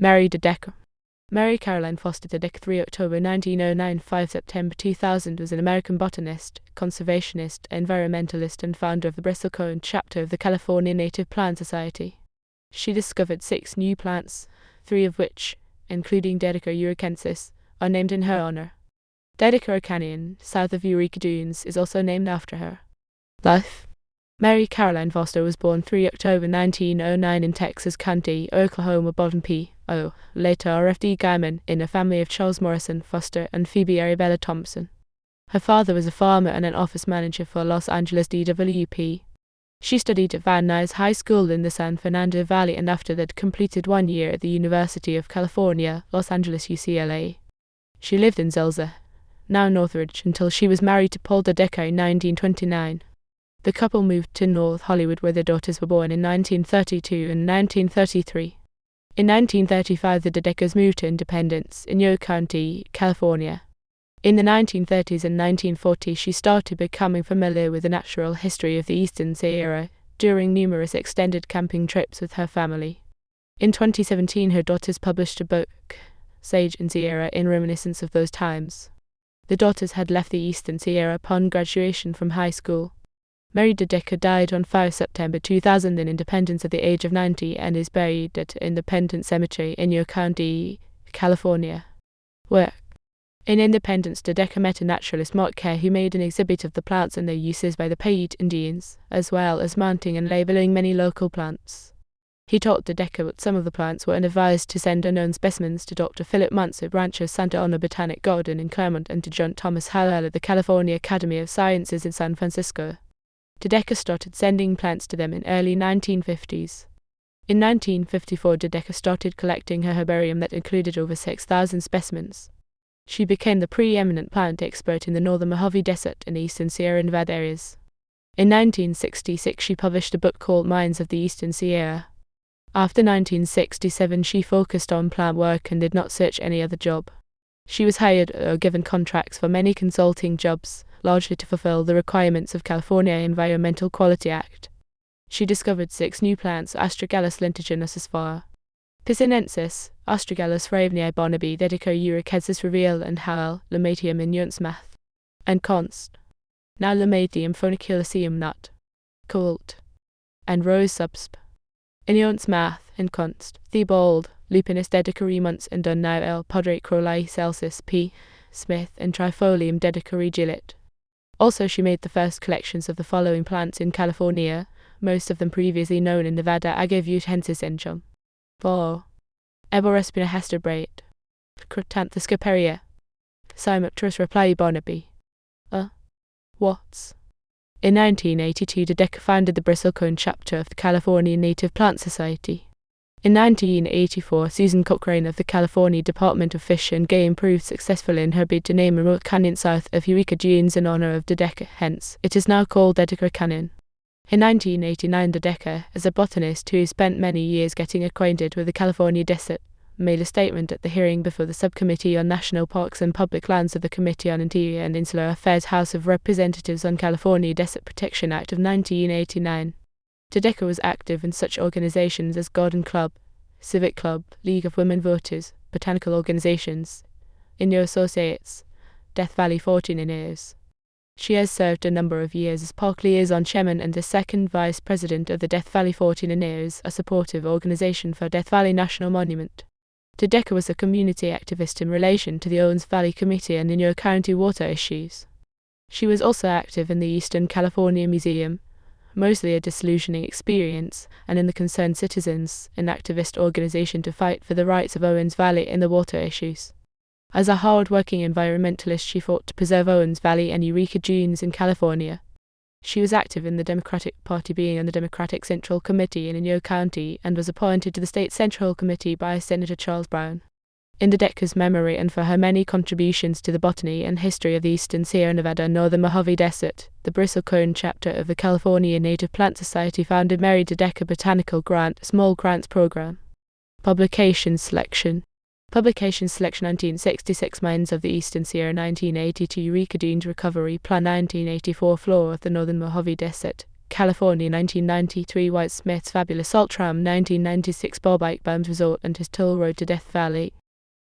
Mary DeDecker. Mary Caroline Foster DeDecker, 3 October 1909 – 5 September 2000, was an American botanist, conservationist, environmentalist and founder of the Bristlecone Chapter of the California Native Plant Society. She discovered 6 new plants, 3 of which, including Dedeckera eurekensis, are named in her honor. Dedeckera Canyon, south of Eureka Dunes, is also named after her. Life. Mary Caroline Foster was born 3 October 1909 in Texas County, Oklahoma, Bolton, P.O., later RFD Guyman, in a family of Charles Morrison Foster and Phoebe Arabella Thompson. Her father was a farmer and an office manager for Los Angeles DWP. She studied at Van Nuys High School in the San Fernando Valley and after that completed 1 year at the University of California, Los Angeles UCLA. She lived in Zelza, now Northridge, until she was married to Paul DeDecker in 1929. The couple moved to North Hollywood where their daughters were born in 1932 and 1933. In 1935 the Dedeckers moved to Independence, in Yolo County, California. In the 1930s and 1940s she started becoming familiar with the natural history of the Eastern Sierra during numerous extended camping trips with her family. In 2017 her daughters published a book, Sage and Sierra, in reminiscence of those times. The daughters had left the Eastern Sierra upon graduation from high school. Mary DeDecker died on 5 September 2000 in Independence at the age of 90 and is buried at Independence Cemetery in Yolo County, California. Work. In Independence, DeDecker met a naturalist, Mark Kerr, who made an exhibit of the plants and their uses by the Paiute Indians, as well as mounting and labeling many local plants. He taught DeDecker what some of the plants were and advised to send unknown specimens to Dr. Philip Muntz at Rancho Santa Ana Botanic Garden in Claremont and to John Thomas Howell at the California Academy of Sciences in San Francisco. DeDecker started sending plants to them in early 1950s. In 1954, DeDecker started collecting her herbarium that included over 6,000 specimens. She became the preeminent plant expert in the northern Mojave Desert and eastern Sierra Nevada areas. In 1966, she published a book called Minds of the Eastern Sierra. After 1967, she focused on plant work and did not search any other job. She was hired or given contracts for many consulting jobs, largely to fulfill the requirements of California Environmental Quality Act. She discovered 6 new plants: Astragalus lentiginus var. Pisinensis, Astragalus ravnii Barnaby, Dedeckera eurekensis Reveal and Howell, Lematium in Yonsmath, and Const. Now Lematium foniculaceum nut, Colt, and Rose subsp. In Yonsmath and Const, Theobald, Lupinus Dedeckeri Muntz and Dunnau L. Padre Crowley Celsus P. Smith and Trifolium Dedeckeri Gillett. Also she made the first collections of the following plants in California, most of them previously known in Nevada: Agave Enchum, var. Eborespina Hesterbrate, Crotanthus Scoperia, Cymopterus Reply Barnaby, Watts. In 1982 DeDecker founded the Bristlecone Chapter of the California Native Plant Society. In 1984, Susan Cochrane of the California Department of Fish and Game proved successful in her bid to name a remote canyon south of Eureka Dunes in honor of DeDecker, hence, it is now called Dedeckera Canyon. In 1989, DeDecker, as a botanist who spent many years getting acquainted with the California desert, made a statement at the hearing before the Subcommittee on National Parks and Public Lands of the Committee on Interior and Insular Affairs House of Representatives on California Desert Protection Act of 1989. DeDecker was active in such organizations as Garden Club, Civic Club, League of Women Voters, Botanical Organizations, Inyo Associates, Death Valley 14 years. She has served a number of years as Park Liaison Chairman and the second Vice President of the Death Valley 14 years, a supportive organization for Death Valley National Monument. DeDecker was a community activist in relation to the Owens Valley Committee and Inyo County water issues. She was also active in the Eastern California Museum, mostly a disillusioning experience, and in the Concerned Citizens, an activist organization to fight for the rights of Owens Valley in the water issues. As a hard-working environmentalist, she fought to preserve Owens Valley and Eureka Dunes in California. She was active in the Democratic Party, being on the Democratic Central Committee in Inyo County, and was appointed to the State Central Committee by Senator Charles Brown. In DeDecker's memory and for her many contributions to the botany and history of the Eastern Sierra Nevada and Northern Mojave Desert, the Bristlecone Chapter of the California Native Plant Society founded Mary DeDecker Botanical Grant, Small Grants Program. Publication selection. 1966 Minds of the Eastern Sierra, 1982 Eureka Dunes Recovery Plan, 1984 Flora of the Northern Mojave Desert, California 1993, White Smith's Fabulous Salt Tram 1996, Ball Bike Bums Resort and his Toll Road to Death Valley.